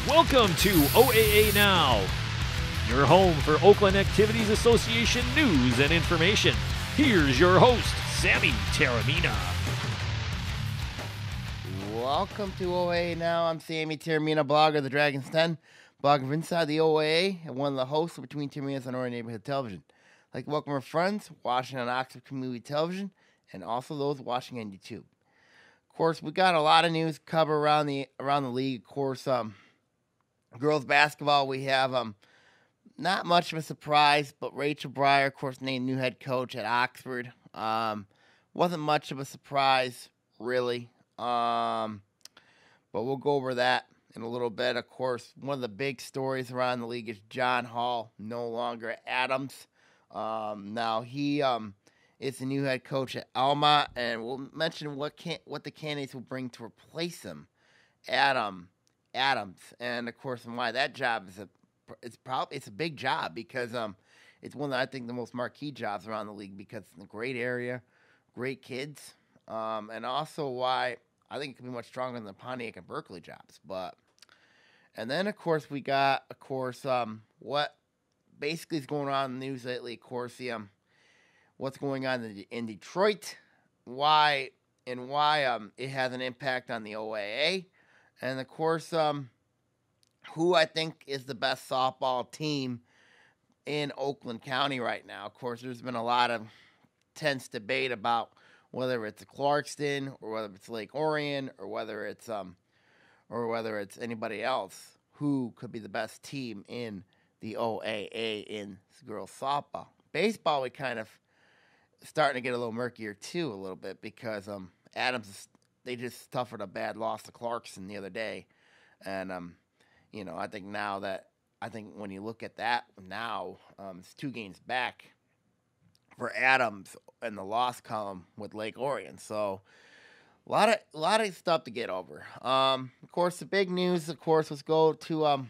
Welcome to OAA Now, your home for Oakland Activities Association news and information. Here's your host, Sammy Taramina. Welcome to OAA Now. I'm Sammy Taramina, blogger of the Dragon's Den, blogger of Inside the OAA, and one of the hosts of Between Taramina's on Our Neighborhood Television. I'd like to welcome our friends watching on Oxford Community Television and also those watching on YouTube. Of course, we got a lot of news cover around the league. Of course, girls basketball, we have not much of a surprise, but Rachel Breyer, of course, named new head coach at Oxford. Wasn't much of a surprise, really. But we'll go over that in a little bit. Of course, one of the big stories around the league is John Hall, no longer at Adams. Now he is the new head coach at Alma, and we'll mention what the candidates will bring to replace him, Adams, and of course, and why that job is it's a big job because it's one that I think the most marquee jobs around the league because it's in a great area, great kids, and also why I think it could be much stronger than the Pontiac and Berkeley jobs. And then of course we got what basically is going on in the news lately. Of course, what's going on in Detroit, why it has an impact on the OAA, and of course who I think is the best softball team in Oakland County right now. Of course, there's been a lot of tense debate about whether it's Clarkston or whether it's Lake Orion or whether it's anybody else who could be the best team in the OAA in girls softball. Baseball, we kind of starting to get a little murkier too, a little bit, because Adams, they just suffered a bad loss to Clarkson the other day, and I think when you look at that now, it's 2 games back for Adams in the loss column with Lake Orion. So a lot of stuff to get over. Of course, the big news, of course, let's go to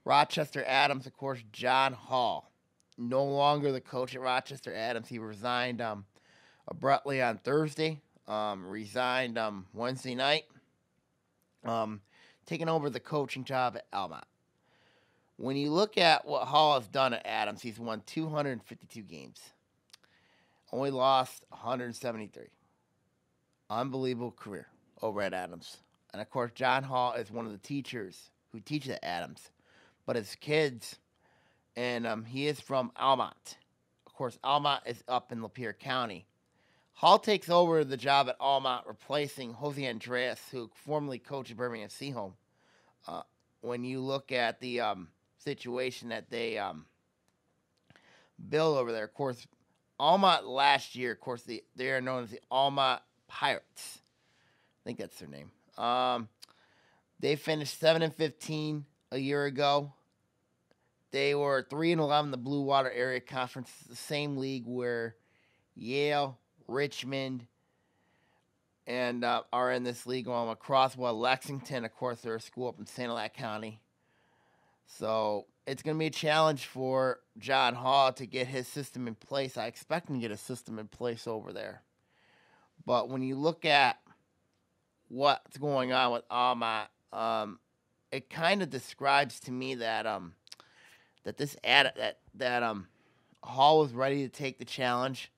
Rochester Adams. Of course, John Hall, no longer the coach at Rochester Adams. He resigned abruptly on Thursday. Resigned Wednesday night. Taking over the coaching job at Almont. When you look at what Hall has done at Adams, he's won 252 games. Only lost 173. Unbelievable career over at Adams. And, of course, John Hall is one of the teachers who teaches at Adams. But his kids, and he is from Almont. Of course, Almont is up in Lapeer County. Hall takes over the job at Almont, replacing Jose Andreas, who formerly coached Birmingham Seaholm. When you look at the situation that they built over there, of course, Almont last year, of course, they are known as the Almont Pirates. I think that's their name. They finished 7-15 a year ago. They were 3-11 in the Blue Water Area Conference, the same league where Yale, Richmond, and are in this league along with Crosswell, Lexington. Of course, they're a school up in Sanilac County. So it's going to be a challenge for John Hall to get his system in place. I expect him to get a system in place over there. But when you look at what's going on with Almont, it kind of describes to me that Hall was ready to take the challenge.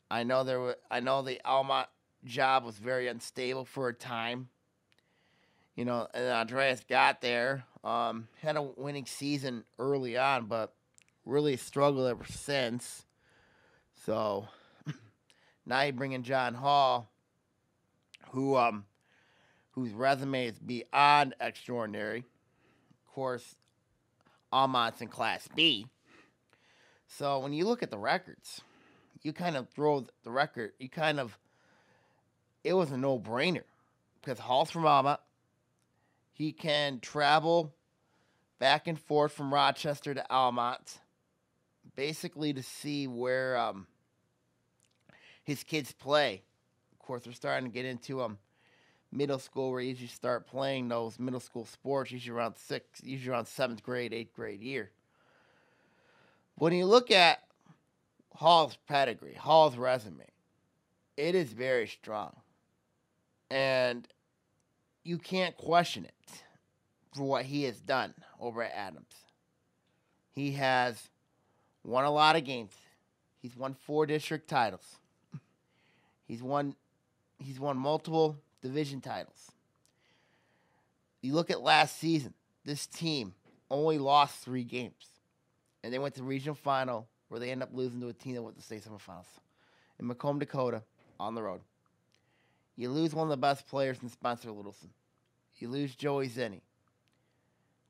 I know the Almont job was very unstable for a time. And Andreas got there, had a winning season early on, but really struggled ever since. So now you bring in John Hall, whose resume is beyond extraordinary. Of course, Almont's in Class B. So when you look at the records, you kind of throw the record, it was a no-brainer because Hall's from Almont. He can travel back and forth from Rochester to Almont, basically to see where his kids play. Of course, they're starting to get into middle school where you usually start playing those middle school sports, usually around 7th grade, 8th grade year. When you look at Hall's pedigree, Hall's resume, it is very strong. And you can't question it. for what he has done over at Adams. He has won a lot of games. He's won 4 district titles. He's won multiple division titles. You look at last season, this team only lost 3 games. And they went to the regional final where they end up losing to a team that went to state semifinals in Macomb, Dakota, on the road. You lose one of the best players in Spencer Littleson. You lose Joey Zinni,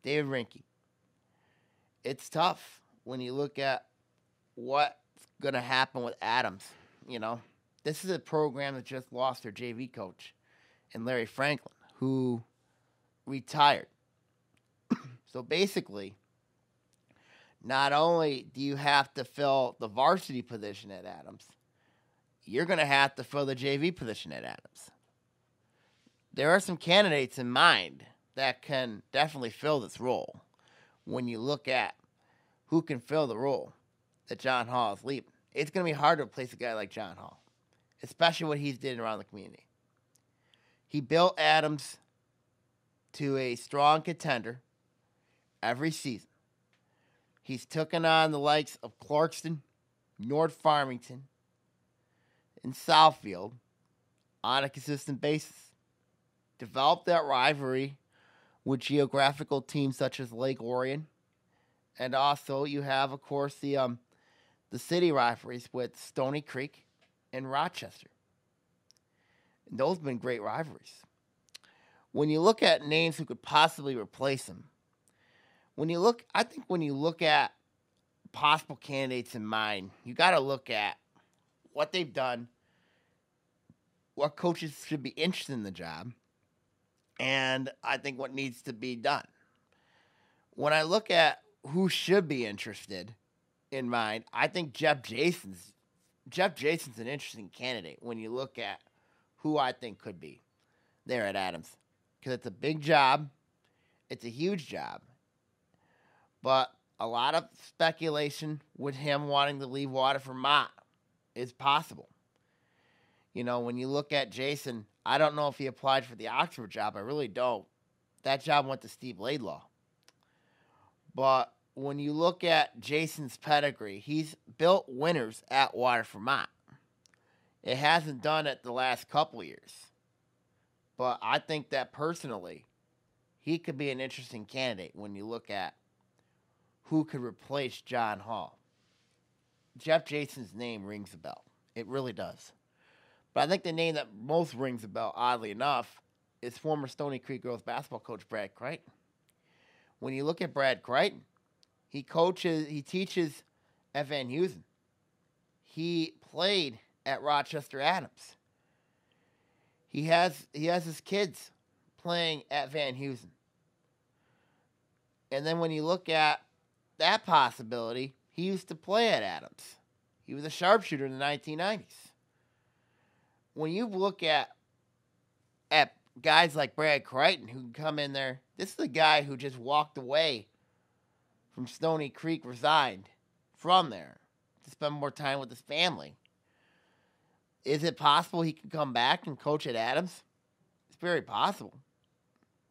David Rinke. It's tough when you look at what's going to happen with Adams. You know, this is a program that just lost their JV coach and Larry Franklin, who retired. So basically, not only do you have to fill the varsity position at Adams, you're going to have to fill the JV position at Adams. There are some candidates in mind that can definitely fill this role when you look at who can fill the role that John Hall is leaving. It's going to be hard to replace a guy like John Hall, especially what he's did around the community. He built Adams to a strong contender every season. He's taken on the likes of Clarkston, North Farmington, and Southfield on a consistent basis. Developed that rivalry with geographical teams such as Lake Orion. And also you have, of course, the city rivalries with Stony Creek and Rochester. And those have been great rivalries. When you look at names who could possibly replace him, when you look at possible candidates in mind, you got to look at what they've done, what coaches should be interested in the job, and I think what needs to be done. When I look at who should be interested in mind, I think Jeff Jason's an interesting candidate when you look at who I think could be there at Adams. Because it's a big job. It's a huge job. But a lot of speculation with him wanting to leave Waterford Mott is possible. You know, when you look at Jason, I don't know if he applied for the Oxford job. I really don't. That job went to Steve Laidlaw. But when you look at Jason's pedigree, he's built winners at Waterford Mott. It hasn't done it the last couple years. But I think that personally, he could be an interesting candidate when you look at who could replace John Hall. Jeff Jason's name rings a bell. It really does. But I think the name that most rings a bell, oddly enough, is former Stony Creek girls basketball coach Brad Crichton. When you look at Brad Crichton, he teaches at Van Heusen. He played at Rochester Adams. He has his kids playing at Van Heusen. And then when you look at that possibility, he used to play at Adams. He was a sharpshooter in the 1990s. When you look at guys like Brad Crichton who can come in there, this is a guy who just walked away from Stony Creek, resigned from there to spend more time with his family. Is it possible he can come back and coach at Adams? It's very possible.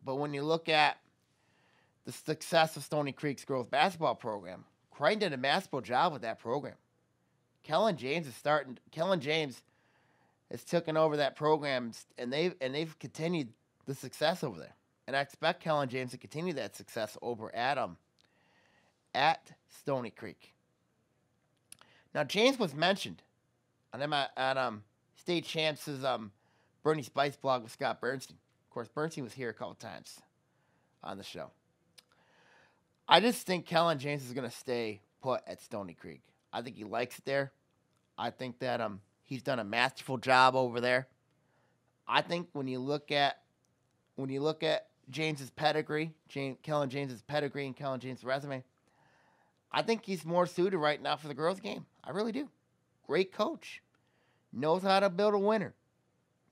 But when you look at the success of Stony Creek's girls basketball program, Crichton did a masterful job with that program. Kellen James has taken over that program, and they've continued the success over there. And I expect Kellen James to continue that success over at Stony Creek. Now, James was mentioned on State Champs' Bernie Spice blog with Scott Bernstein. Of course, Bernstein was here a couple times on the show. I just think Kellen James is going to stay put at Stony Creek. I think he likes it there. I think that he's done a masterful job over there. I think when you look at James's pedigree, Kellen James's pedigree and Kellen James' resume, I think he's more suited right now for the girls' game. I really do. Great coach. Knows how to build a winner.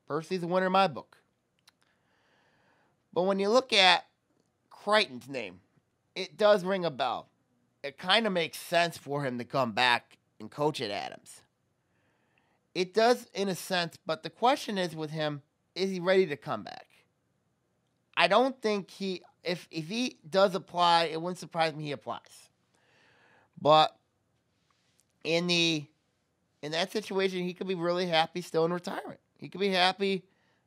First, he's a winner in my book. But when you look at Crichton's name, it does ring a bell. It kind of makes sense for him to come back and coach at Adams. It does in a sense, but the question is with him, is he ready to come back? I don't think if he does apply, it wouldn't surprise me he applies. But in that situation, he could be really happy still in retirement. He could be happy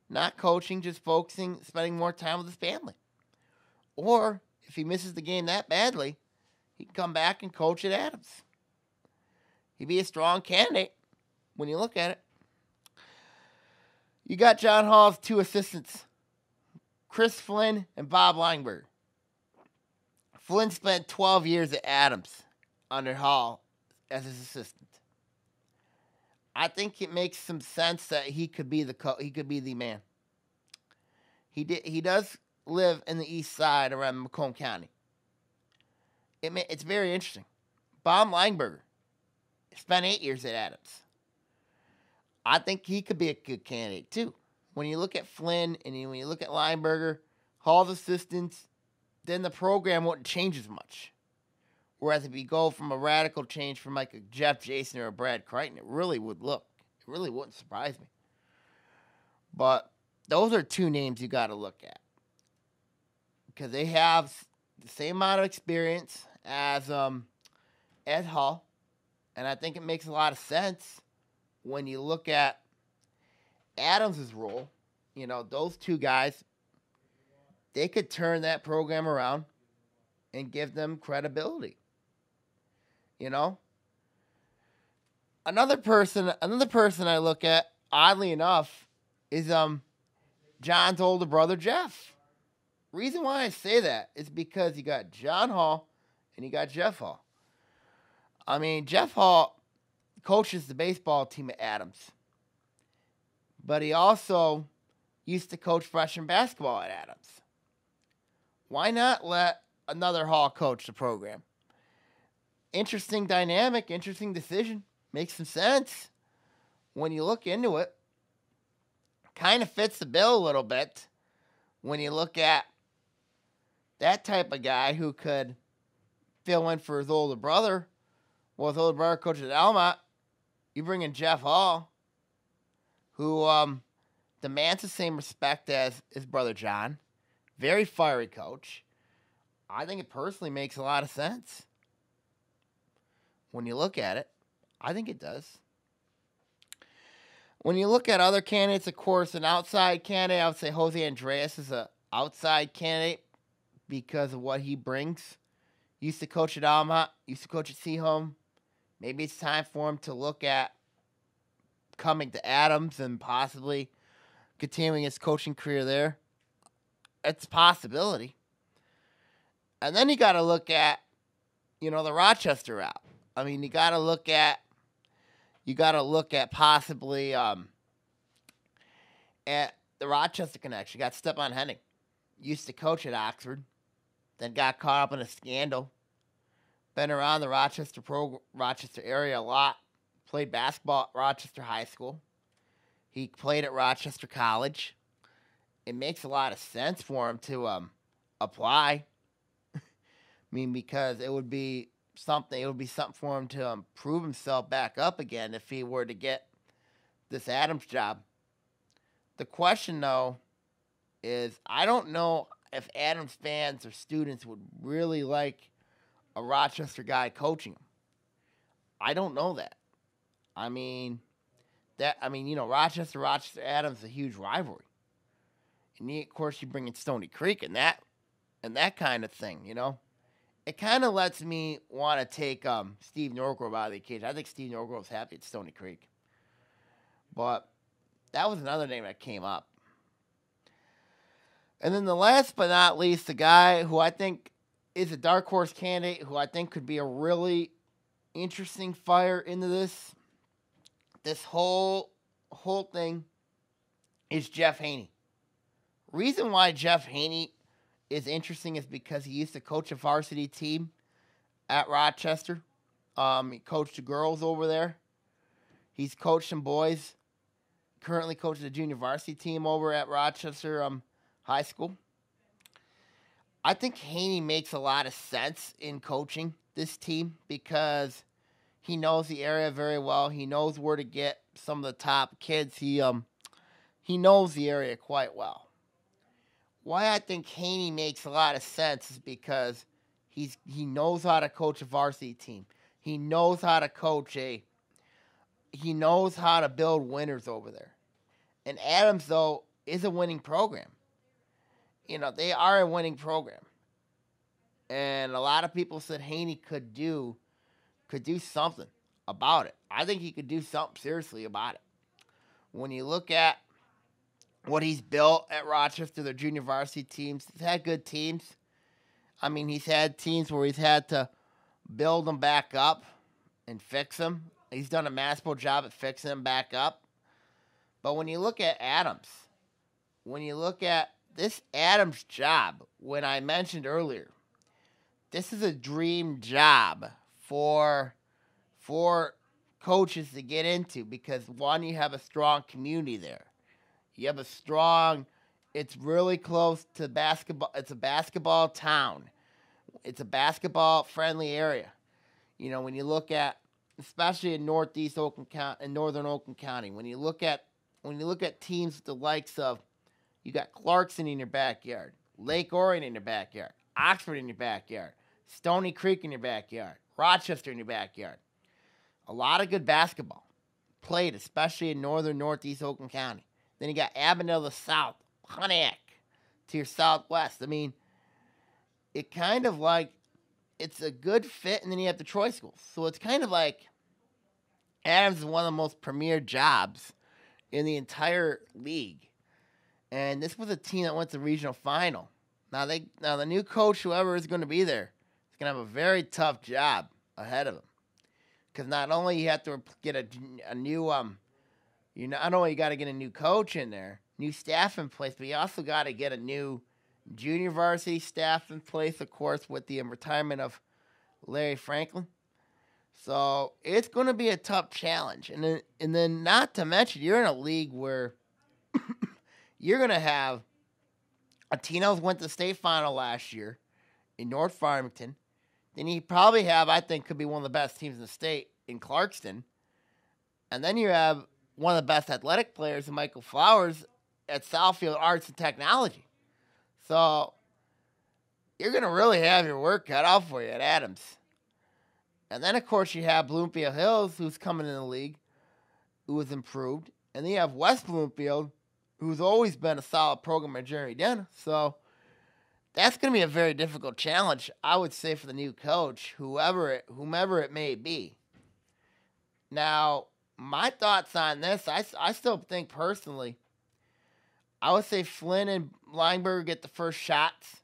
not coaching, just focusing, spending more time with his family. Or if he misses the game that badly, he can come back and coach at Adams. He'd be a strong candidate when you look at it. You got John Hall's 2 assistants, Chris Flynn and Bob Lineberger. Flynn spent 12 years at Adams under Hall as his assistant. I think it makes some sense that he could be the man. He does live in the east side around Macomb County. It's very interesting. Bob Lineberger spent 8 years at Adams. I think he could be a good candidate too. When you look at Flynn and when you look at Lineberger, Hall's assistants, then the program wouldn't change as much. Whereas if you go from a radical change from like a Jeff Jason or a Brad Crichton, it really wouldn't surprise me. But those are 2 names you got to look at. Because they have the same amount of experience as Ed Hall. And I think it makes a lot of sense when you look at Adams' role. You know, those 2 guys, they could turn that program around and give them credibility. You know? Another person I look at, oddly enough, is John's older brother, Jeff. Reason why I say that is because you got John Hall and you got Jeff Hall. I mean, Jeff Hall coaches the baseball team at Adams. But he also used to coach freshman basketball at Adams. Why not let another Hall coach the program? Interesting dynamic, interesting decision. Makes some sense when you look into it. Kind of fits the bill a little bit when you look at that type of guy who could fill in for his older brother. Well, his older brother coaches at Almont. You bring in Jeff Hall, who demands the same respect as his brother John. Very fiery coach. I think it personally makes a lot of sense. When you look at it, I think it does. When you look at other candidates, of course, an outside candidate, I would say Jose Andreas is an outside candidate because of what he brings. Used to coach at Almont, used to coach at Seaholm. Maybe it's time for him to look at coming to Adams and possibly continuing his coaching career there. It's a possibility. And then you got to look at, the Rochester route. I mean, you got to look at possibly at the Rochester connection. You got Stepan Henning. Used to coach at Oxford, then got caught up in a scandal. Been around the Rochester area a lot. Played basketball at Rochester High School. He played at Rochester College. It makes a lot of sense for him to apply. I mean, because it would be something for him to prove himself back up again if he were to get this Adams job. The question, though, is I don't know if Adams fans or students would really like a Rochester guy coaching him. I don't know that. Rochester Adams is a huge rivalry. And of course you bring in Stony Creek and that kind of thing, It kind of lets me want to take Steve Norgrove out of the equation. I think Steve Norgrove's happy at Stony Creek. But that was another name that came up. And then the last but not least, the guy who I think is a dark horse candidate, who I think could be a really interesting fire into this whole thing, is Jeff Haney. Reason why Jeff Haney is interesting is because he used to coach a varsity team at Rochester. He coached the girls over there. He's coached some boys. Currently coaches a junior varsity team over at Rochester High School. I think Haney makes a lot of sense in coaching this team because he knows the area very well. He knows where to get some of the top kids. He knows the area quite well. why I think Haney makes a lot of sense is because he knows how to coach a varsity team. He knows how to he knows how to build winners over there. And Adams, though, is a winning program. They are a winning program. And a lot of people said Haney could do something about it. I think he could do something seriously about it. When you look at what he's built at Rochester, their junior varsity teams, he's had good teams. I mean, he's had teams where he's had to build them back up and fix them. He's done a masterful job at fixing them back up. But when you look at Adams, when you look at this Adams job, when I mentioned earlier, this is a dream job for coaches to get into because, one, you have a strong community there. You have it's really close to basketball. It's a basketball town. It's a basketball-friendly area. When you look at, especially in northeast Oakland County, in northern Oakland County, when you look at teams with the likes of, you got Clarkson in your backyard, Lake Orion in your backyard, Oxford in your backyard, Stony Creek in your backyard, Rochester in your backyard. A lot of good basketball played, especially in northeast Oakland County. Then you got Avondale to the south, Pontiac to your southwest. I mean, it kind of like, it's a good fit, and then you have the Troy schools. So it's kind of like Adams is one of the most premier jobs in the entire league. And this was a team that went to the regional final. Now the new coach, whoever is going to be there, is going to have a very tough job ahead of him. Because not only you have to get a new not only you got to get a new coach in there, new staff in place, but you also got to get a new junior varsity staff in place, of course, with the retirement of Larry Franklin. So it's going to be a tough challenge. And then not to mention, you're in a league where you're going to have Tino's went to the state final last year in North Farmington. Then you probably have, I think, could be one of the best teams in the state in Clarkston. And then you have one of the best athletic players in Michael Flowers at Southfield Arts and Technology. So you're going to really have your work cut out for you at Adams. And then, of course, you have Bloomfield Hills, who's coming in the league, who has improved. And then you have West Bloomfield, who's always been a solid program at Jerry Dennis. So that's going to be a very difficult challenge, I would say, for the new coach, whomever it may be. Now, my thoughts on this, I still think personally, I would say Flynn and Lineberger get the first shots.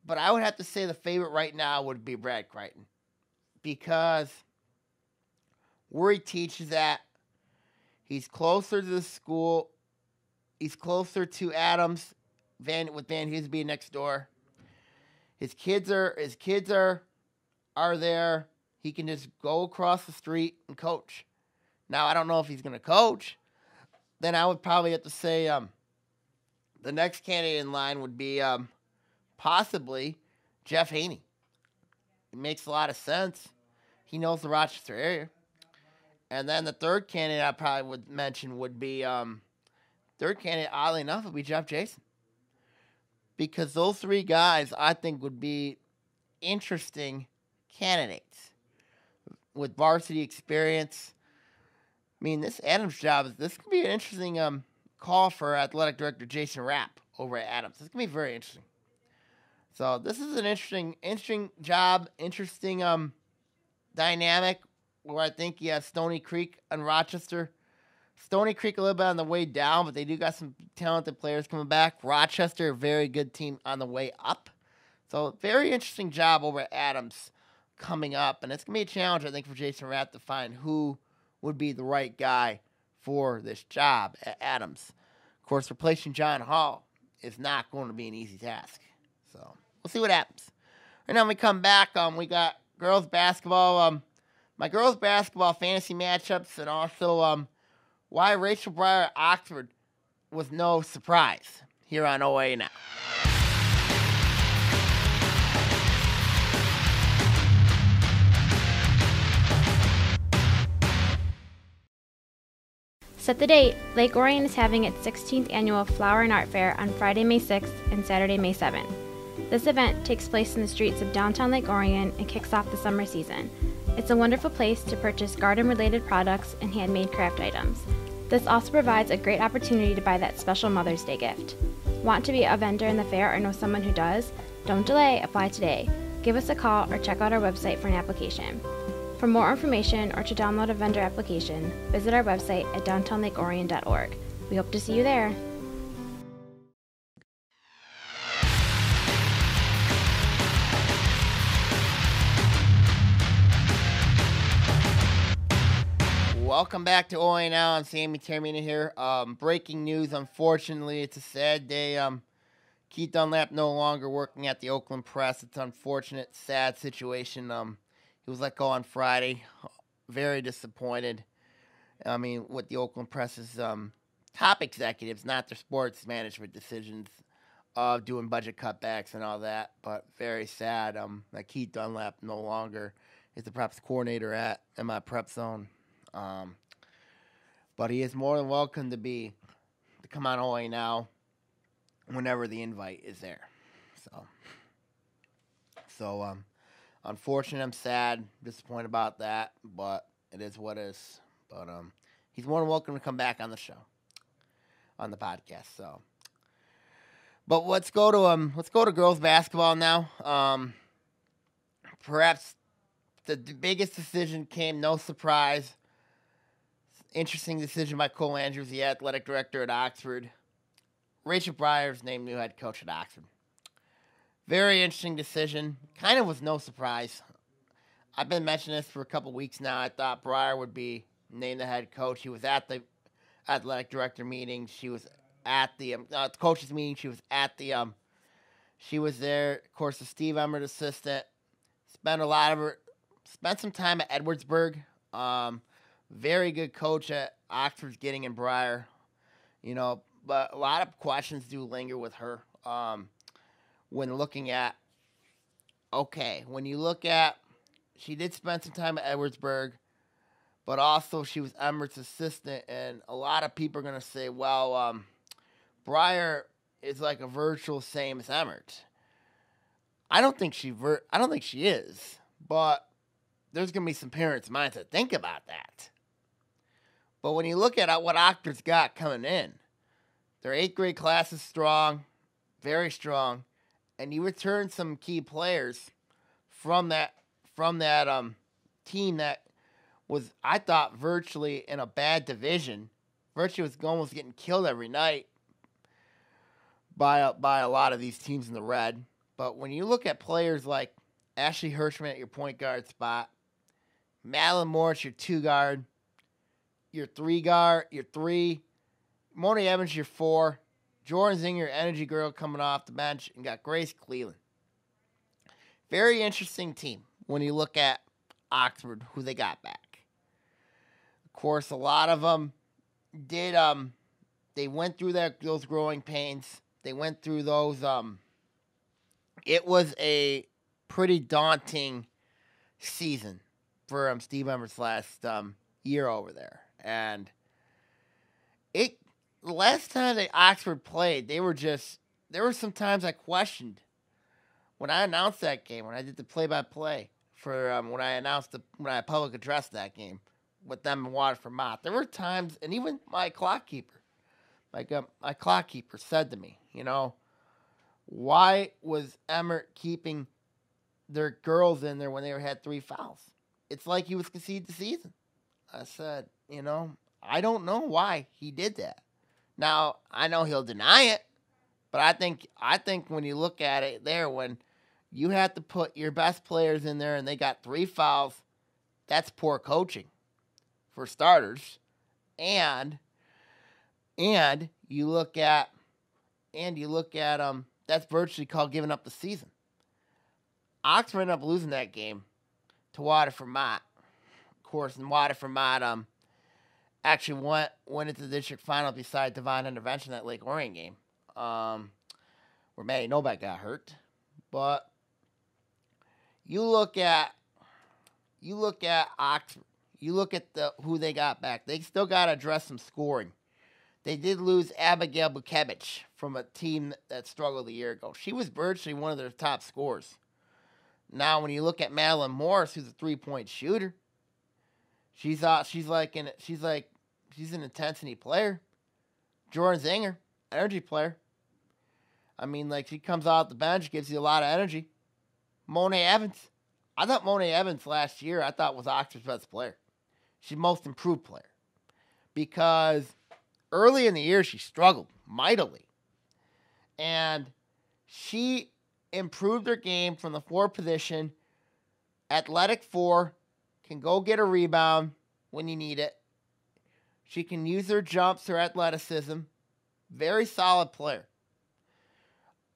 But I would have to say the favorite right now would be Brad Crichton. Because where he teaches at, he's closer to the school. He's closer to Adams, with Van Hughes being next door. His kids are there. He can just go across the street and coach. Now, I don't know if he's going to coach. Then I would probably have to say the next candidate in line would be possibly Jeff Haney. It makes a lot of sense. He knows the Rochester area. And then the third candidate I probably would mention would be, oddly enough, would be Jeff Jason. Because those three guys, I think, would be interesting candidates with varsity experience. I mean, this Adams job, this could be an interesting call for athletic director Jason Rapp over at Adams. This could be very interesting. So this is an interesting job, interesting dynamic where I think you have Stony Creek and Rochester. Stony Creek a little bit on the way down, but they do got some talented players coming back. Rochester, a very good team on the way up. So very interesting job over at Adams coming up. And it's going to be a challenge, I think, for Jason Rapp to find who would be the right guy for this job at Adams. Of course, replacing John Hall is not going to be an easy task. So we'll see what happens. Right now, when we come back, we got girls basketball. My girls basketball fantasy matchups, and also why Rachel Breyer at Oxford was no surprise here on OAA Now. Set the date. Lake Orion is having its 16th annual Flower and Art Fair on Friday, May 6th and Saturday, May 7th. This event takes place in the streets of downtown Lake Orion and kicks off the summer season. It's a wonderful place to purchase garden-related products and handmade craft items. This also provides a great opportunity to buy that special Mother's Day gift. Want to be a vendor in the fair or know someone who does? Don't delay, apply today. Give us a call or check out our website for an application. For more information or to download a vendor application, visit our website at downtownlakeorion.org. We hope to see you there. Welcome back to OAA Now. I'm Sammy Termina here. Breaking news, unfortunately, it's a sad day. Keith Dunlap no longer working at the Oakland Press. It's an unfortunate, sad situation. He was let go on Friday. Very disappointed. I mean, with the Oakland Press's top executives, not their sports management decisions of doing budget cutbacks and all that. But very sad that Keith Dunlap no longer is the preps coordinator at my prep zone. But he is more than welcome to come on OA Now whenever the invite is there. So unfortunate, I'm sad, disappointed about that, but it is what it is. But he's more than welcome to come back on the show, on the podcast. So, but let's go to girls basketball now. Perhaps the biggest decision came, no surprise. Interesting decision by Cole Andrews, the athletic director at Oxford. Rachel Breyer is named new head coach at Oxford. Very interesting decision. Kind of was no surprise. I've been mentioning this for a couple weeks now. I thought Breyer would be named the head coach. He was at the athletic director meeting. She was at the coaches meeting. She was at the she was there. Of course, the Steve Emmert assistant. Spent some time at Edwardsburg. Very good coach at Oxford's getting in Breyer. But a lot of questions do linger with her. When looking at, she did spend some time at Edwardsburg, but also she was Emmert's assistant, and a lot of people are going to say, well, Breyer is like a virtual same as Emmert. I don't think she is, but there's going to be some parents' minds that think about that. But when you look at what Oxford's got coming in, their 8th grade class is strong, very strong, and you return some key players from that team that was, I thought, virtually in a bad division. Virtually was almost getting killed every night by a lot of these teams in the red. But when you look at players like Ashley Hirschman at your point guard spot, Madeline Morris, your 2 guard, your 3 guard, your 3, Moni Evans, your 4, Jordan Zinger, your energy girl coming off the bench, and got Grace Cleveland. Very interesting team when you look at Oxford, who they got back. Of course, a lot of them did, they went through those growing pains. They went through those, it was a pretty daunting season for Steve Emmert's last year over there. And the last time that Oxford played, there were some times I questioned when I announced that game, when I did the play-by-play for when I public addressed that game with them in Waterford Mott. There were times, and even my clock keeper said to me, why was Emmert keeping their girls in there when they had 3 fouls? It's like he was conceding the season. I said, I don't know why he did that. Now, I know he'll deny it, but I think when you look at it there, when you have to put your best players in there and they got 3 fouls, that's poor coaching, for starters. And you look at that's virtually called giving up the season. Oxford ended up losing that game to Waterford Mott. Of course, and Waterford Mott actually went into the district final beside divine intervention that Lake Orion game, where Maddie Novak got hurt. But you look at Oxford. You look at who they got back. They still got to address some scoring. They did lose Abigail Bukevich from a team that struggled a year ago. She was virtually one of their top scorers. Now, when you look at Madeline Morris, who's a 3-point shooter, she's an intensity player. Jordan Zinger, energy player. I mean, like, she comes out the bench, gives you a lot of energy. Monet Evans. I thought Monet Evans last year, was Oxford's best player. She's most improved player. Because early in the year, she struggled mightily. And she improved her game from the 4 position. Athletic 4, can go get a rebound when you need it. She can use her jumps, her athleticism. Very solid player.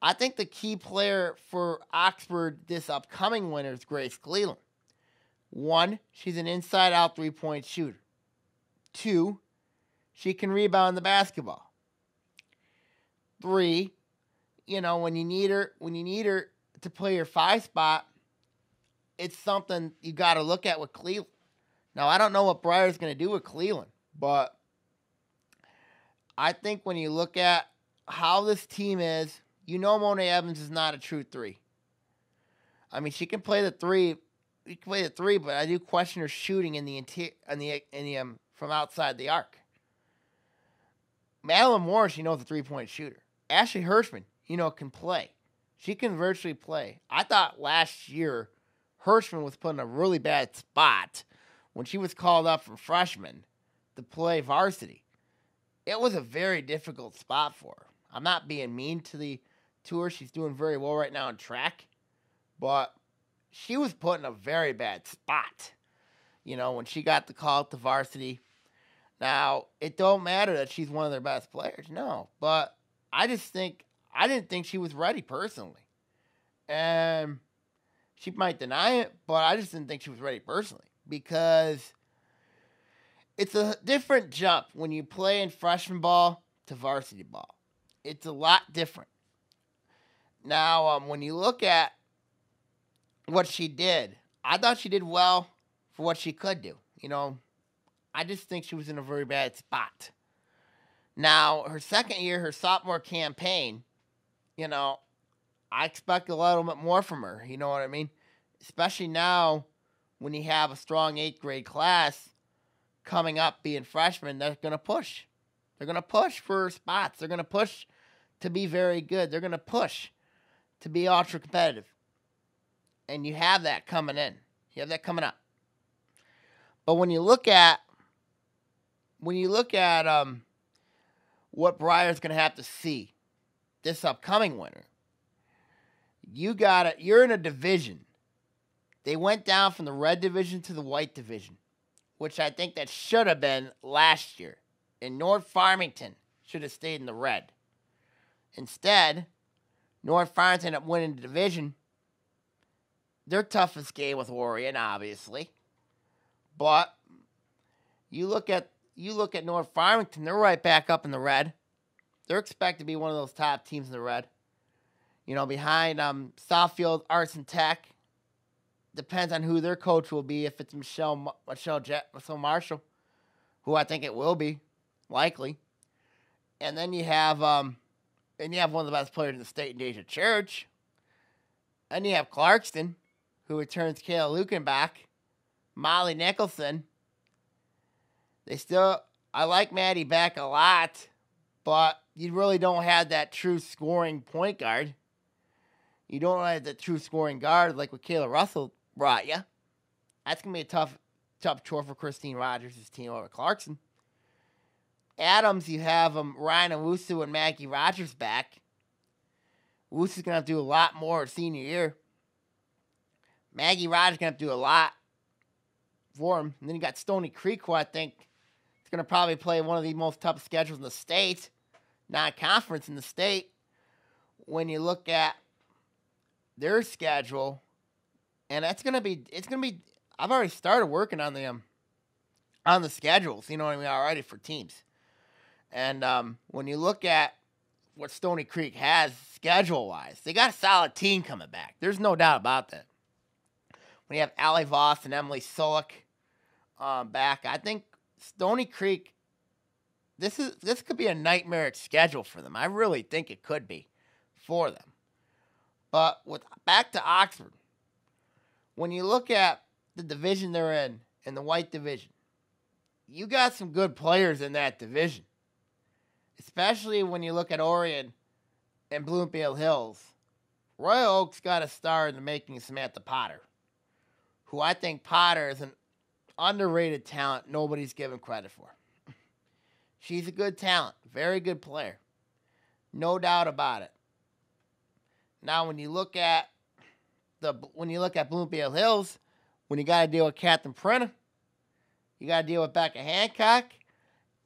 I think the key player for Oxford this upcoming winter is Grace Cleland. 1, she's an inside-out 3-point shooter. 2, she can rebound the basketball. 3, when you need her to play your 5 spot, it's something you got to look at with Cleland. Now, I don't know what Breyer's going to do with Cleland, but I think when you look at how this team is, Monet Evans is not a true 3. I mean, she can play the 3. She can play the 3, but I do question her shooting in the from outside the arc. Madeline Morris, is a 3-point shooter. Ashley Hirschman, can play. She can virtually play. I thought last year Hirschman was put in a really bad spot when she was called up from freshman to play varsity. It was a very difficult spot for her. I'm not being mean to her. She's doing very well right now in track. But she was put in a very bad spot, when she got the call to varsity. Now, it don't matter that she's one of their best players. No. But I didn't think she was ready personally. And she might deny it, but I just didn't think she was ready personally. Because it's a different jump when you play in freshman ball to varsity ball. It's a lot different. Now, when you look at what she did, I thought she did well for what she could do. I just think she was in a very bad spot. Now, her second year, her sophomore campaign, I expect a little bit more from her. You know what I mean? Especially now when you have a strong 8th grade class coming up being freshmen, they're going to push. They're going to push for spots. They're going to push to be very good. They're going to push to be ultra competitive. And you have that coming in. You have that coming up. But when you look at what Breyer's going to have to see this upcoming winter, you're in a division. They went down from the red division to the white division, which I think that should have been last year. And North Farmington should have stayed in the red. Instead, North Farmington ended up winning the division. Their toughest game was Orion, obviously. But you look at North Farmington, they're right back up in the red. They're expected to be one of those top teams in the red. Behind Southfield Arts and Tech. Depends on who their coach will be. If it's Michelle Marshall, who I think it will be, likely. And then you have one of the best players in the state, Deja Church. And you have Clarkston, who returns Kayla Lucan back. Molly Nicholson. I like Maddie back a lot, but you really don't have that true scoring point guard. You don't have the true scoring guard like what Kayla Russell brought you. That's going to be a tough chore for Christine Rogers' team over Clarkson. Adams, you have Ryan Owusu and Maggie Rogers back. Owusu's going to have to do a lot more senior year. Maggie Rogers going to have to do a lot for him. And then you got Stony Creek, who I think is going to probably play one of the most tough schedules in the state, non-conference in the state. When you look at their schedule, and it's gonna be. I've already started working on the schedules. You know what I mean? Already for teams, and when you look at what Stony Creek has schedule wise, they got a solid team coming back. There's no doubt about that. When you have Allie Voss and Emily Solik, back. I think Stony Creek, this could be a nightmaric schedule for them. I really think it could be for them. But back to Oxford, when you look at the division they're in the white division, you got some good players in that division. Especially when you look at Orion and Bloomfield Hills. Royal Oak's got a star in the making of Samantha Potter, who I think Potter is an underrated talent nobody's given credit for. She's a good talent, very good player. No doubt about it. Now when you look at Bloomfield Hills, when you got to deal with Catherine Printer, you got to deal with Becca Hancock,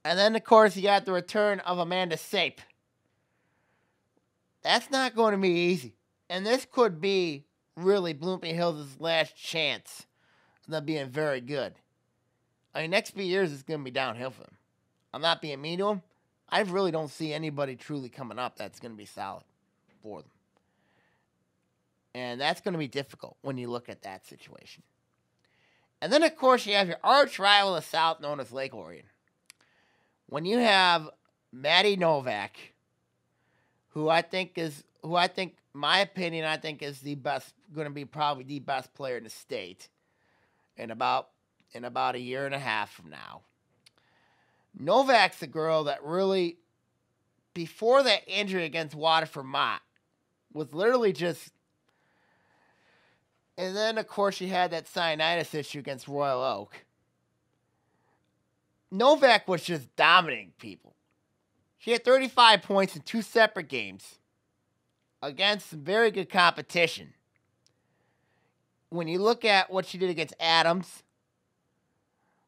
and then, of course, you got the return of Amanda Sape. That's not going to be easy. And this could be really Bloomfield Hills' last chance of them being very good. I mean, next few years is going to be downhill for them. I'm not being mean to them. I really don't see anybody truly coming up that's going to be solid for them. And that's going to be difficult when you look at that situation. And then, of course, you have your arch rival of the South, known as Lake Orion. When you have Maddie Novak, who I think, my opinion, I think is the best, going to be probably the best player in the state in about a year and a half from now. Novak's a girl that really, before that injury against Waterford Mott, was literally just, and then, of course, she had that sinusitis issue against Royal Oak. Novak was just dominating people. She had 35 points in 2 separate games against some very good competition. When you look at what she did against Adams,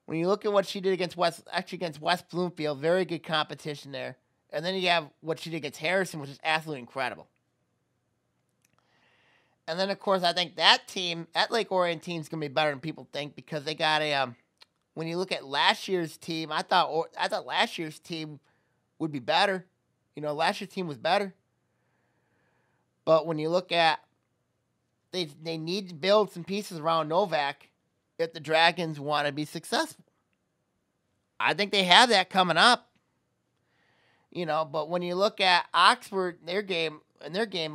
when you look at what she did against West Bloomfield, very good competition there. And then you have what she did against Harrison, which is absolutely incredible. And then, of course, I think that Lake Orion team is going to be better than people think because they got when you look at last year's team, I thought last year's team would be better. You know, last year's team was better. But when you look at, they need to build some pieces around Novak if the Dragons want to be successful. I think they have that coming up. You know, but when you look at Oxford, their game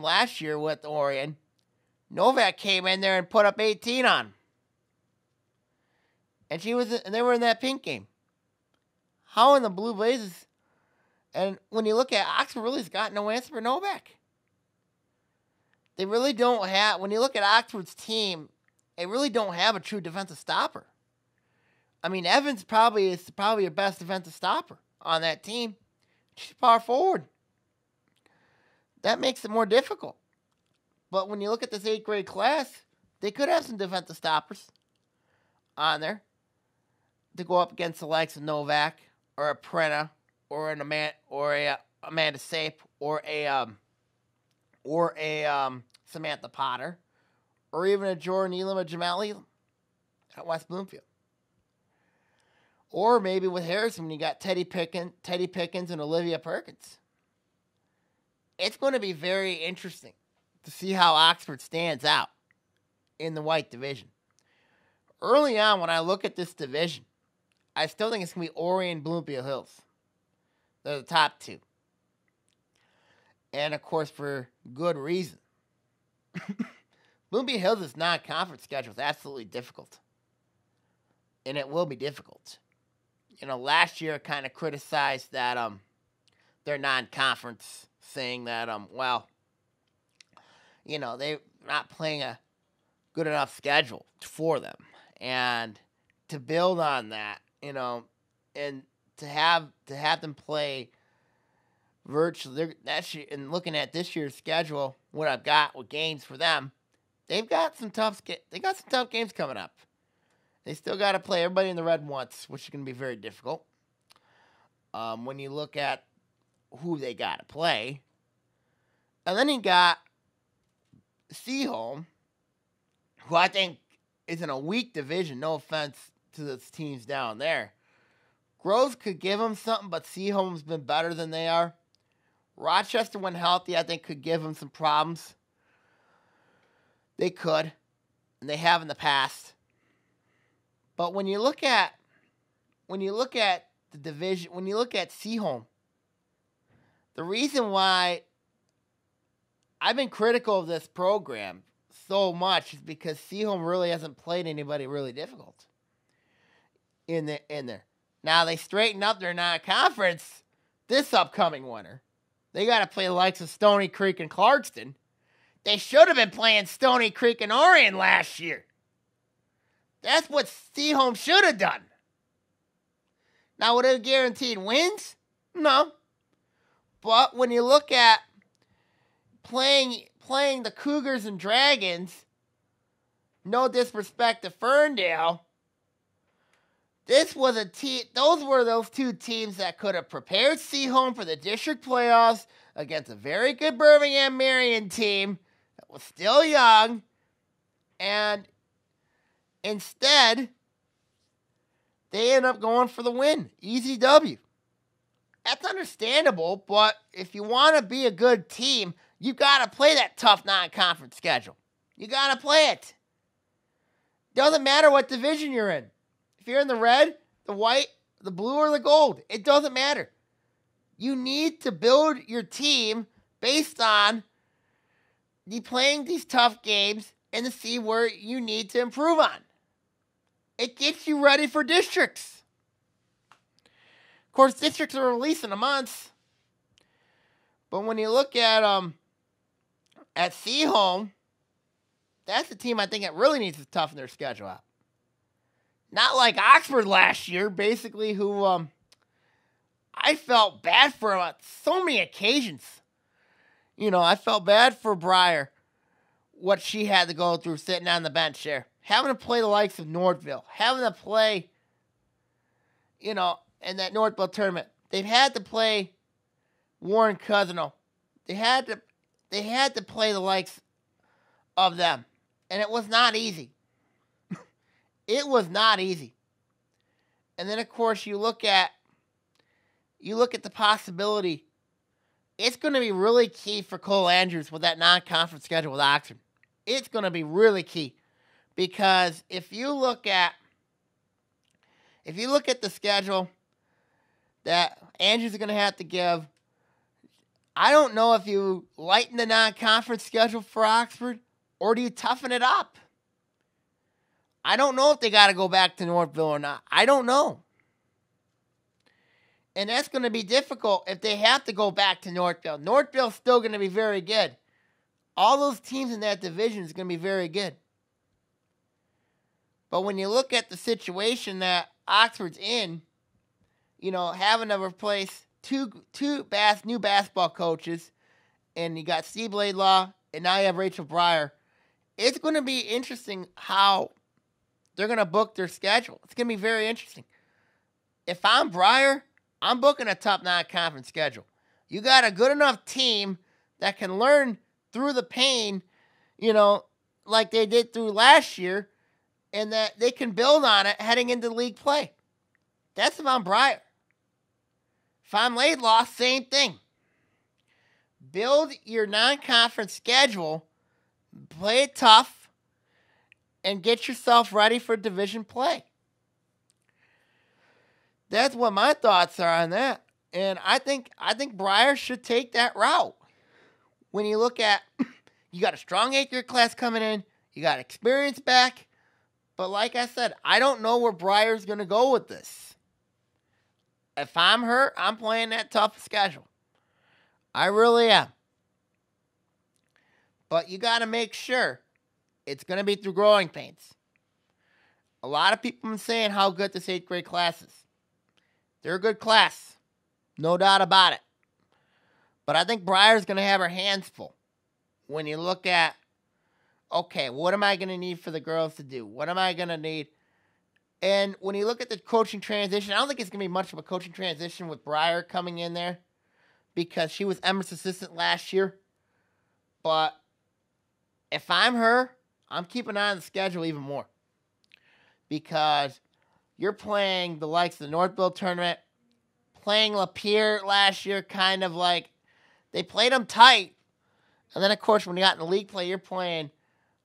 last year with Orion, Novak came in there and put up 18 on them. And they were in that pink game. How in the Blue Blazes? And when you look at Oxford, really has got no answer for Novak. They really don't have. When you look at Oxford's team, they really don't have a true defensive stopper. I mean, Evans is probably your best defensive stopper on that team. She's power forward. That makes it more difficult. But when you look at this 8th grade class, they could have some defensive stoppers on there to go up against the likes of Novak or a Prena or a Amanda Sape or a Samantha Potter or even a Jordan Elam or Jamal Elam at West Bloomfield. Or maybe with Harrison when you got Teddy Pickens and Olivia Perkins. It's going to be very interesting to see how Oxford stands out in the white division. Early on, when I look at this division, I still think it's going to be Orion and Bloomfield Hills. They're the top 2. And, of course, for good reason. Bloomfield Hills' non-conference schedule is absolutely difficult. And it will be difficult. You know, last year I kind of criticized that their non-conference, saying that, you know, they're not playing a good enough schedule for them. And to build on that, you know, and to have them play virtually, and looking at this year's schedule, what I've got with games for them, they've got some tough games coming up. They still got to play everybody in the red once, which is going to be very difficult. When you look at who they got to play, and then you got Seaholm, who I think is in a weak division. No offense to those teams down there. Groves could give them something, but Seaholm's been better than they are. Rochester, when healthy, I think could give them some problems. They could, and they have in the past. But when you look at when you look at the division, when you look at Seaholm, the reason why I've been critical of this program so much is because Seaholm really hasn't played anybody really difficult in there. Now they straightened up their non-conference this upcoming winter. They got to play the likes of Stony Creek and Clarkston. They should have been playing Stony Creek and Orion last year. That's what Seaholm should have done. Now, would it have guaranteed wins? No. But when you look at playing the Cougars and Dragons, no disrespect to Ferndale, this was a team. Those were those two teams that could have prepared Seaholm for the district playoffs against a very good Birmingham Marion team that was still young, and instead, they end up going for the win. Easy W. That's understandable, but if you want to be a good team, you got to play that tough non-conference schedule. You got to play it. Doesn't matter what division you're in. If you're in the red, the white, the blue, or the gold, it doesn't matter. You need to build your team based on playing these tough games and to see where you need to improve on. It gets you ready for districts. Of course, districts are released in a month. But when you look at Seaholm, that's the team I think that really needs to toughen their schedule out. Not like Oxford last year, basically, who I felt bad for on so many occasions. You know, I felt bad for Breyer, what she had to go through sitting on the bench there. Having to play the likes of Northville. Having to play, in that Northville tournament. They've had to play Warren Cousino. They had to play the likes of them. And it was not easy. It was not easy. And then, of course, you look at the possibility. It's going to be really key for Cole Andrews with that non-conference schedule with Oxford. It's going to be really key. Because if you look at the schedule that Andrews is going to have to give, I don't know if you lighten the non-conference schedule for Oxford or do you toughen it up. I don't know if they got to go back to Northville or not. I don't know. And that's going to be difficult if they have to go back to Northville. Northville's still going to be very good. All those teams in that division is going to be very good. But when you look at the situation that Oxford's in, having to replace two new basketball coaches, and you got Steve Laidlaw, and now you have Rachel Breyer, it's going to be interesting how they're going to book their schedule. It's going to be very interesting. If I'm Breyer, I'm booking a top non-conference schedule. You got a good enough team that can learn through the pain, like they did through last year, and that they can build on it heading into league play. That's if I'm Breyer. If I'm Laidlaw, same thing. Build your non-conference schedule, play it tough, and get yourself ready for division play. That's what my thoughts are on that. And I think Breyer should take that route. When you look at, you got a strong 8th-year class coming in, you got experience back, but like I said, I don't know where Breyer's going to go with this. If I'm her, I'm playing that tough schedule. I really am. But you got to make sure it's going to be through growing pains. A lot of people have been saying how good this 8th grade class is. They're a good class. No doubt about it. But I think Breyer's going to have her hands full. When you look at, okay, what am I going to need for the girls to do? What am I going to need? And when you look at the coaching transition, I don't think it's going to be much of a coaching transition with Breyer coming in there because she was Emmer's assistant last year. But if I'm her, I'm keeping an eye on the schedule even more. Because you're playing the likes of the Northville tournament, playing Lapeer last year, kind of like they played them tight. And then, of course, when you got in the league play, you're playing,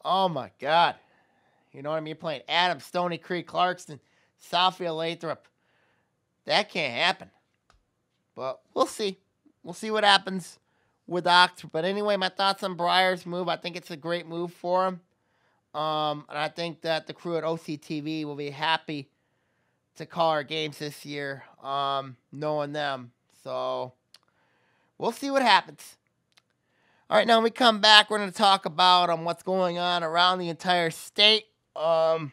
oh my God. You know what I mean? You're playing Adams, Stony Creek, Clarkston, Southfield, Lathrop. that can't happen. But we'll see. We'll see what happens with Oxford. But anyway, my thoughts on Breyer's move. I think it's a great move for him. And I think that the crew at OCTV will be happy to call our games this year, knowing them. So we'll see what happens. All right, now when we come back, we're going to talk about what's going on around the entire state. And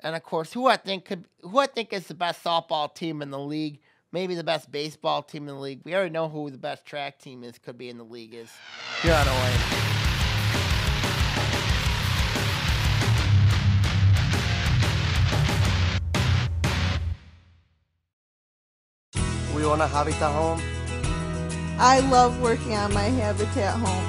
of course, who I think is the best softball team in the league. Maybe the best baseball team in the league. We already know who the best track team could be in the league is. Here on OAA. We own a Habitat home. I love working on my Habitat home.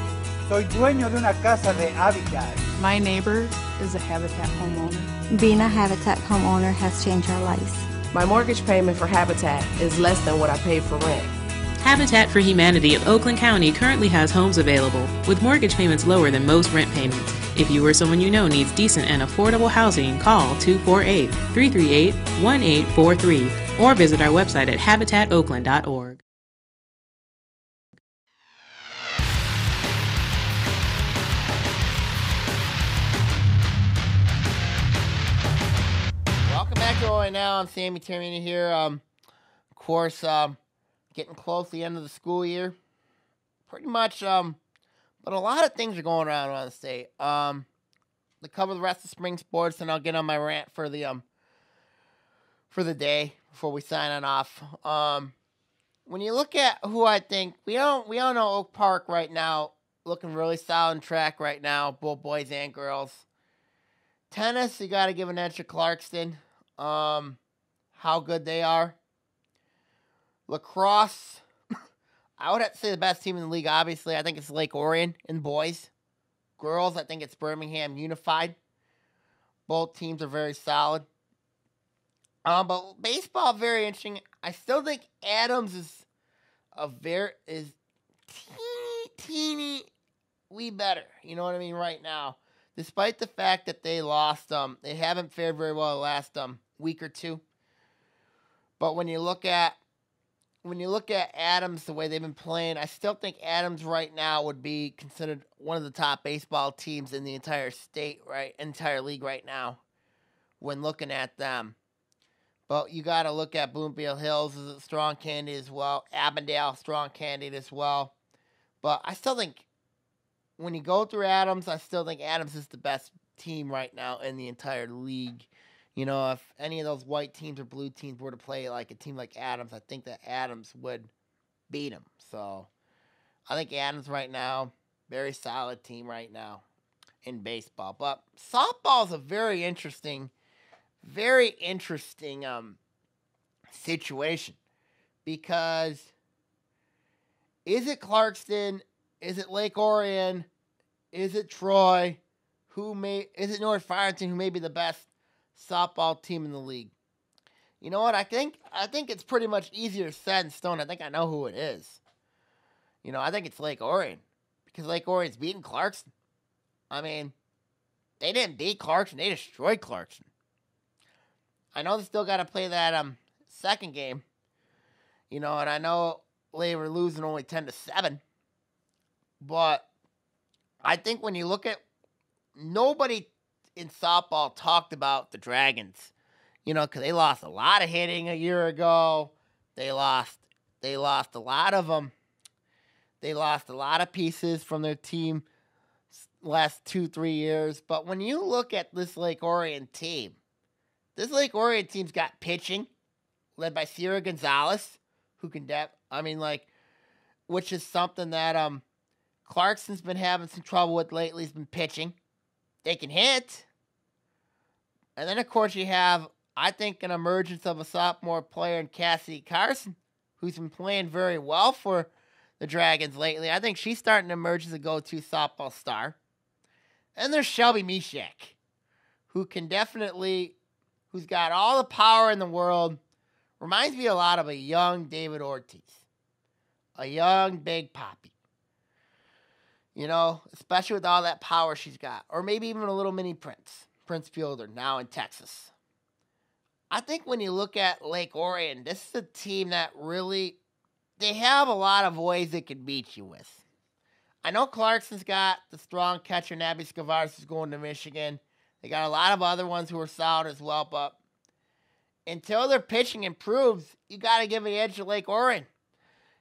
Soy dueño de una casa de Habitat. My neighbor is a Habitat homeowner. Being a Habitat homeowner has changed our lives. My mortgage payment for Habitat is less than what I paid for rent. Habitat for Humanity of Oakland County currently has homes available with mortgage payments lower than most rent payments. If you or someone you know needs decent and affordable housing, call 248-338-1843 or visit our website at habitatoakland.org. Welcome back to OAA Now. I'm Sammy Termina here. Of course, getting close to the end of the school year. Pretty much, but a lot of things are going around the state. To cover the rest of spring sports, and I'll get on my rant for the day before we sign on off. When you look at who I think, we all know Oak Park right now, looking really solid in track right now, both boys and girls. Tennis, you got to give an edge to Clarkston. How good they are. Lacrosse, I would have to say the best team in the league, obviously. I think it's Lake Orion in boys. Girls, I think it's Birmingham Unified. Both teams are very solid. But baseball, very interesting. I still think Adams is teeny wee better. You know what I mean? Right now, despite the fact that they lost, they haven't fared very well the last week or two. But when you look at Adams, the way they've been playing, I still think Adams right now would be considered one of the top baseball teams in the entire state, entire league right now, when looking at them. But you got to look at Bloomfield Hills as a strong candidate as well. Avondale, strong candidate as well. But I still think when you go through Adams, I still think Adams is the best team right now in the entire league. You know, if any of those white teams or blue teams were to play like a team like Adams, I think that Adams would beat them. So I think Adams right now, very solid team right now in baseball. But softball is a very interesting situation, because is it Clarkston? Is it Lake Orion? Is it Troy? Is it North Farmington, who may be the best softball team in the league? You know what? I think it's pretty much easier said than done. I think I know who it is. You know, I think it's Lake Orion, because Lake Orion's beating Clarkston. I mean, they didn't beat Clarkston; they destroyed Clarkston. I know they still got to play that second game. You know, and I know they were losing only 10-7. But I think when you look at, nobody in softball talked about the Dragons, you know, because they lost a lot of hitting a year ago. They lost a lot of them. They lost a lot of pieces from their team last 2-3 years. But when you look at this Lake Orion team, this Lake Orion team's got pitching, led by Sierra Gonzalez, who can which is something that Clarkson's been having some trouble with lately. He's been pitching. They can hit. And then, of course, you have, I think, an emergence of a sophomore player in Cassidy Carson, who's been playing very well for the Dragons lately. I think she's starting to emerge as a go-to softball star. And there's Shelby Mishak, who's got all the power in the world. Reminds me a lot of a young David Ortiz. A young Big Papi. You know, especially with all that power she's got. Or maybe even a little mini Prince Fielder, now in Texas. I think when you look at Lake Orion, this is a team that really, they have a lot of ways they can beat you with. I know Clarkson's got the strong catcher, Nabby Scavaris, who's going to Michigan. They got a lot of other ones who are solid as well, but until their pitching improves, you got to give the edge to Lake Orion.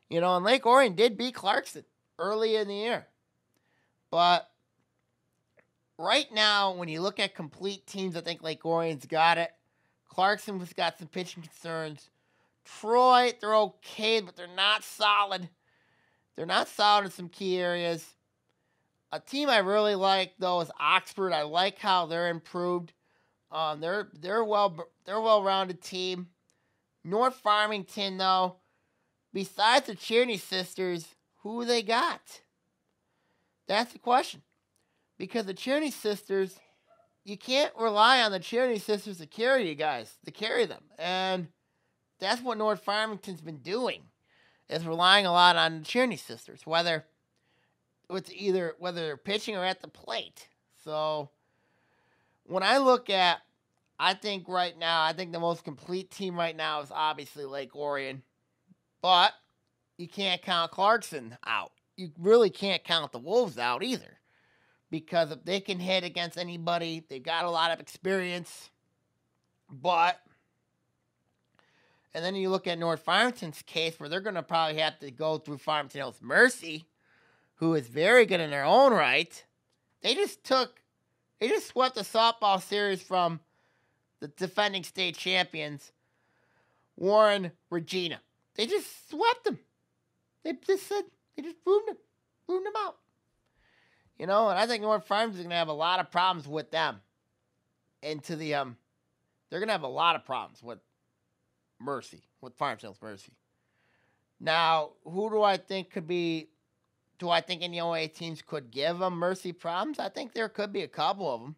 You know, and Lake Orion did beat Clarkson early in the year. But right now, when you look at complete teams, I think Lake Orion's got it. Clarkson has got some pitching concerns. Troy, they're okay, but they're not solid. They're not solid in some key areas. A team I really like, though, is Oxford. I like how they're improved. They're a well-rounded team. North Farmington, though, besides the Tierney sisters, who they got? That's the question. Because the Tierney sisters, you can't rely on the Tierney sisters to carry you guys, to carry them. And that's what North Farmington's been doing, is relying a lot on the Tierney sisters, whether they're pitching or at the plate. So when I look at, I think the most complete team right now is obviously Lake Orion. But you can't count Clarkson out. You really can't count the Wolves out either. Because if they can hit against anybody, they've got a lot of experience. And then you look at North Farmington's case, where they're going to probably have to go through Farmington Hills Mercy, who is very good in their own right. They just swept the softball series from the defending state champions, Warren Regina. They just swept them. They just boomed them out. You know, and I think North Farmington's going to have a lot of problems with them. They're going to have a lot of problems with Mercy, with Farmington Hills Mercy. Now, who do I think could be? Do I think any OAA teams could give them Mercy problems? I think there could be a couple of them.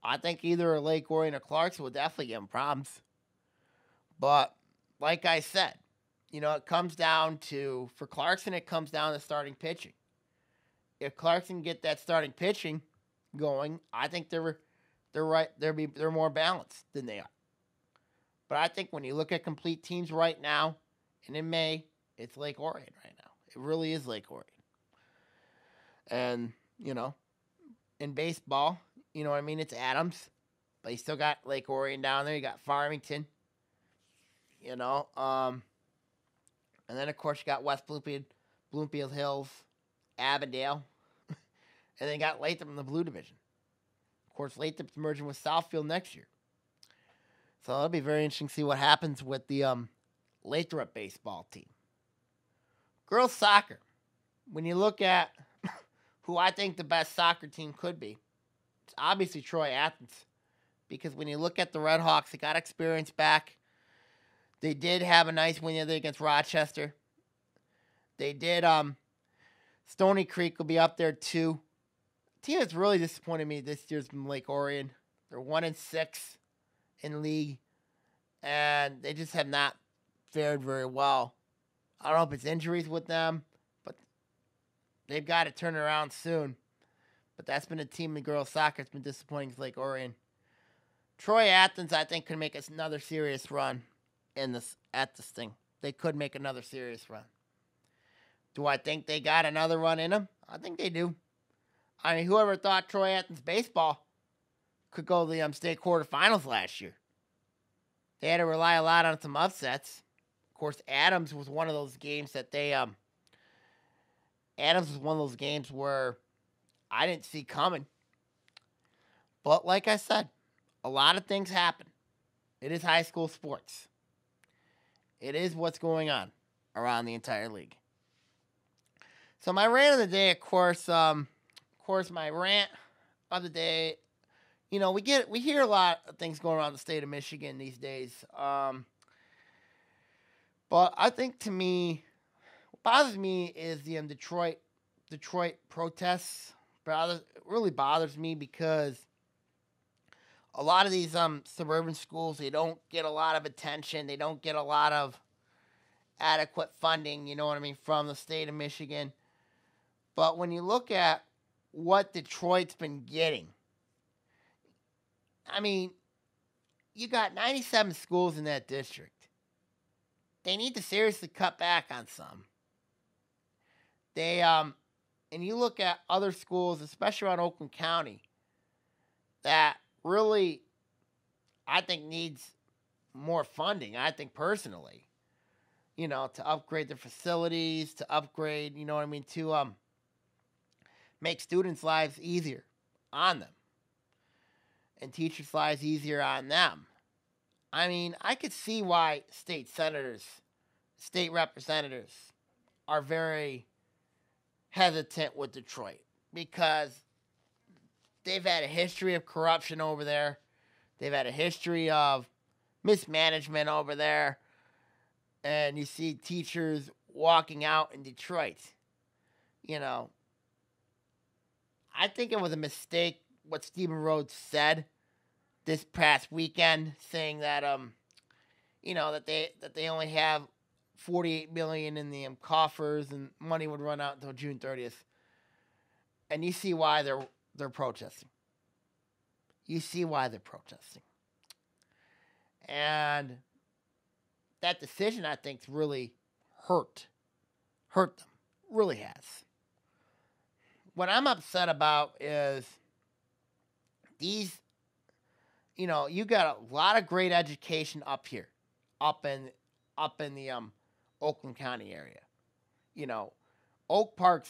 I think either Lake Orion or Clarkson would definitely give them problems. But, like I said, you know, it comes down to, for Clarkson, it comes down to starting pitching. If Clarkson get that starting pitching going, I think they're more balanced than they are. But I think when you look at complete teams right now, and in May, it's Lake Orion right now. It really is Lake Orion. And, you know, in baseball, you know what I mean? It's Adams. But you still got Lake Orion down there. You got Farmington. You know. And then, of course, you got West Bloomfield Hills, Avondale. And then you got Latham in the Blue Division. Of course, Latham's merging with Southfield next year. So it'll be very interesting to see what happens with the Lathrop baseball team. Girls soccer. When you look at who I think the best soccer team could be, it's obviously Troy Athens. Because when you look at the Red Hawks, they got experience back. They did have a nice win the other day against Rochester. They did. Stony Creek will be up there too. The team that's really disappointed me this year's been Lake Orion. They're 1-6 in league, and they just have not fared very well. I don't know if it's injuries with them, but they've got to turn around soon. But that's been a team in girls soccer that's been disappointing to Lake Orion. Troy Athens, I think, could make us another serious run at this thing. They could make another serious run. Do I think they got another run in them? I think they do. I mean, whoever thought Troy Athens baseball could go to the state quarterfinals last year? They had to rely a lot on some upsets. Of course, Adams was one of those games that they Adams was one of those games where I didn't see coming. But like I said, a lot of things happen. It is high school sports. It is what's going on around the entire league. So my rant of the day, of course, my rant of the day, you know, we hear a lot of things going around the state of Michigan these days. But I think, to me, what bothers me is the Detroit protests. It really bothers me because a lot of these suburban schools, they don't get a lot of attention. They don't get a lot of adequate funding, you know what I mean, from the state of Michigan. But when you look at what Detroit's been getting, I mean, you got 97 schools in that district. They need to seriously cut back on some. They and you look at other schools, especially around Oakland County, that really, I think, needs more funding. I think personally, to upgrade their facilities, to upgrade, to make students' lives easier on them, and teachers' lives easier on them. I mean, I could see why state senators, state representatives are very hesitant with Detroit, because they've had a history of corruption over there. They've had a history of mismanagement over there. And you see teachers walking out in Detroit. I think it was a mistake what Stephen Rhodes said this past weekend, saying that that they only have $48 million in the coffers and money would run out until June 30th. And you see why they're protesting. You see why they're protesting. And that decision, I think, really hurt them. Really has. What I'm upset about is these, you got a lot of great education up here, up in the Oakland County area. Oak Park,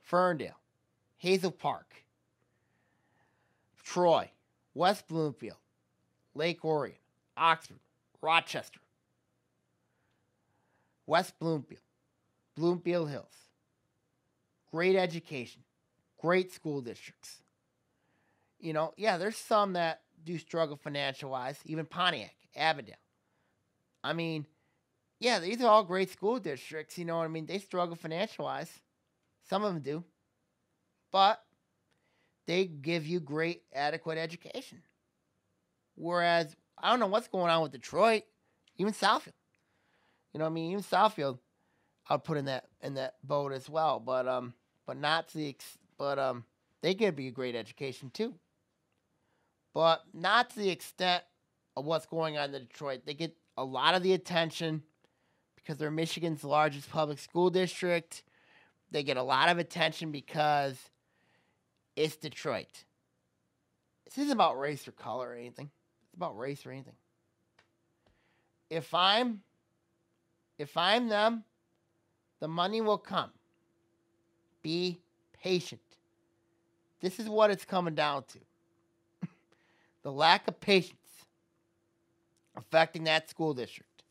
Ferndale, Hazel Park, Troy, West Bloomfield, Lake Orion, Oxford, Rochester, West Bloomfield, Bloomfield Hills. Great education, great school districts. There's some that do struggle financial-wise, even Pontiac, Avondale. I mean, these are all great school districts, They struggle financial-wise. Some of them do. But they give you great, adequate education. Whereas, I don't know what's going on with Detroit, even Southfield. Even Southfield, I'll put in that boat as well. But not to the they give you a great education too. But not to the extent of what's going on in Detroit. They get a lot of the attention because they're Michigan's largest public school district. They get a lot of attention because it's Detroit. This isn't about race or color or anything. It's about race or anything. If I'm them, the money will come. Be patient. This is what it's coming down to. The lack of patience affecting that school district.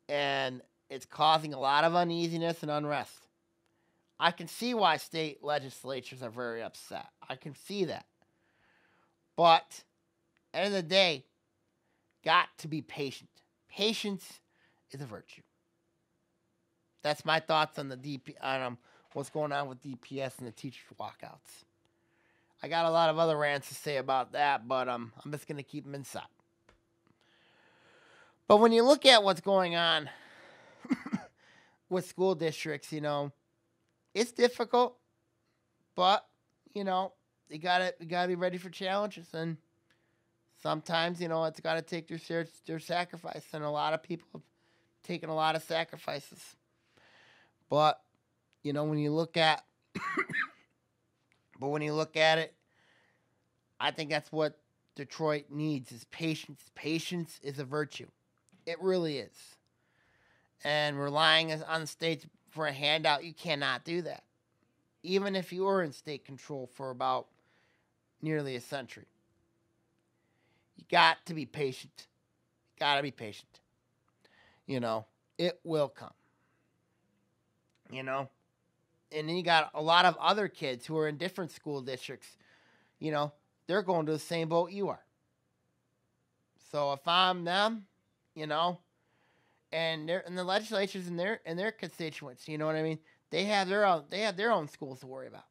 And it's causing a lot of uneasiness and unrest. I can see why state legislatures are very upset. I can see that. But, at the end of the day, got to be patient. Patience is a virtue. That's my thoughts on the on what's going on with DPS and the teachers' walkouts. I got a lot of other rants to say about that, but I'm just going to keep them inside. But when you look at what's going on with school districts, it's difficult, but you gotta be ready for challenges, and sometimes it's got to take their sacrifice, and a lot of people have taken a lot of sacrifices. But when you look at it, I think that's what Detroit needs is patience. Patience is a virtue. It really is. And relying on the states for a handout, you cannot do that. Even if you were in state control for about nearly a century. You got to be patient. You got to be patient. It will come. And then you got a lot of other kids who are in different school districts. They're going to the same boat you are. So if I'm them, and the legislatures and their constituents, you know what I mean? They have their own schools to worry about.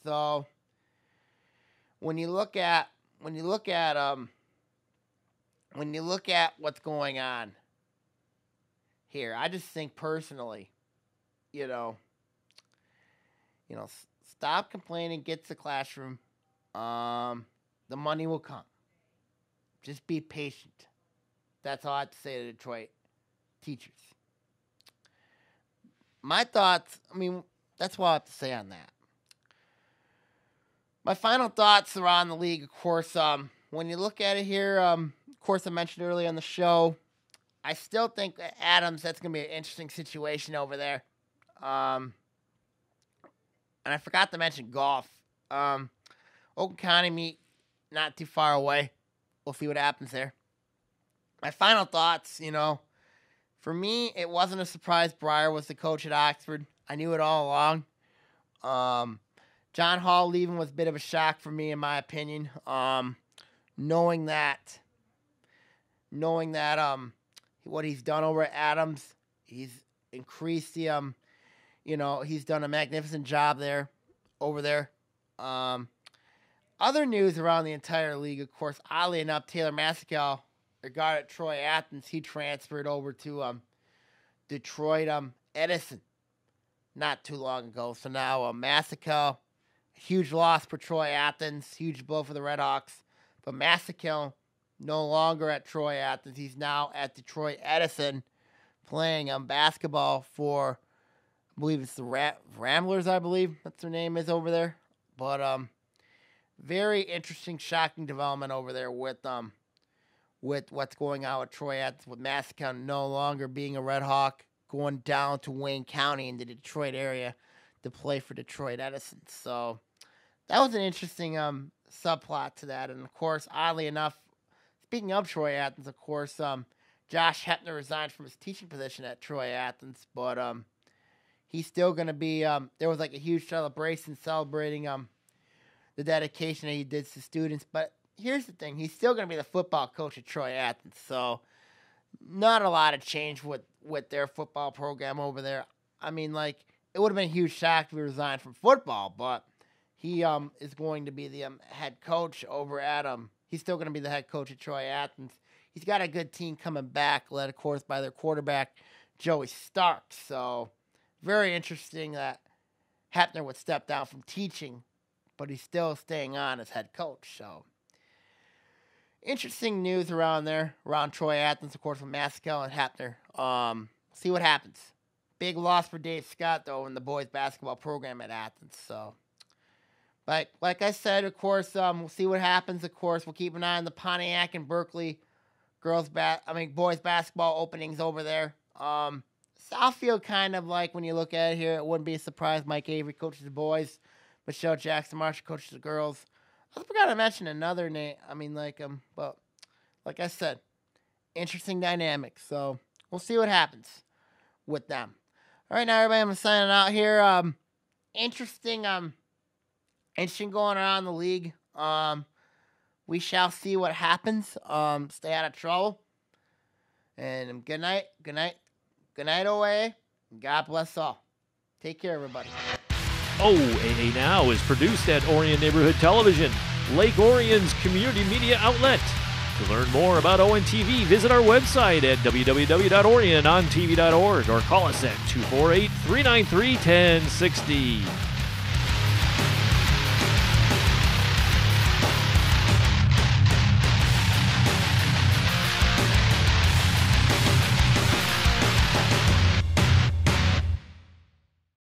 So when you look at what's going on here, I just think personally, stop complaining, get to the classroom. The money will come. Just be patient. That's all I have to say to Detroit teachers. My thoughts, that's what I have to say on that. My final thoughts around the league, of course, when you look at it here, of course, I mentioned earlier on the show, I still think that Adams, that's going to be an interesting situation over there. And I forgot to mention golf. Oakland County meet not too far away. We'll see what happens there. My final thoughts, for me, it wasn't a surprise Breyer was the coach at Oxford. I knew it all along. John Hall leaving was a bit of a shock for me, in my opinion. Knowing that what he's done over at Adams, he's increased the, he's done a magnificent job over there. Other news around the entire league, of course, oddly enough, Taylor Massical, the guard at Troy Athens, he transferred over to Detroit Edison not too long ago. So now Massical, huge loss for Troy Athens, huge blow for the Redhawks. But Massical no longer at Troy Athens. He's now at Detroit Edison playing basketball for, I believe it's the Ramblers, I believe that's their name is over there. But very interesting, shocking development over there with what's going on with Troy Athens, with Massical no longer being a Red Hawk, going down to Wayne County in the Detroit area to play for Detroit Edison. So that was an interesting subplot to that. And, of course, oddly enough, speaking of Troy Athens, of course, Josh Hepner resigned from his teaching position at Troy Athens, but he's still going to be there was like a huge celebration celebrating the dedication that he did to students. But here's the thing. He's still going to be the football coach at Troy Athens, so not a lot of change with their football program over there. It would have been a huge shock if he resigned from football, but he is going to be the head coach over at he's still going to be the head coach at Troy Athens. He's got a good team coming back, led, of course, by their quarterback, Joey Starks. So very interesting that Hepner would step down from teaching, but he's still staying on as head coach. So interesting news around Troy Athens, of course, with Massical and Hepner. See what happens. Big loss for Dave Scott, though, in the boys basketball program at Athens. So, like I said, of course, we'll see what happens. Of course, we'll keep an eye on the Pontiac and Berkeley boys basketball openings over there. Southfield, kind of like when you look at it here, it wouldn't be a surprise. Mike Avery coaches the boys. Michelle Jackson Marshall coaches the girls. I forgot to mention another name. But like I said, interesting dynamic. So we'll see what happens with them. All right, now everybody, I'm signing out here. Interesting going around the league. We shall see what happens. Stay out of trouble. And good night, OAA. God bless all. Take care, everybody. OAA Now is produced at Orion Neighborhood Television, Lake Orion's community media outlet. To learn more about ONTV, visit our website at www.orionontv.org or call us at 248-393-1060.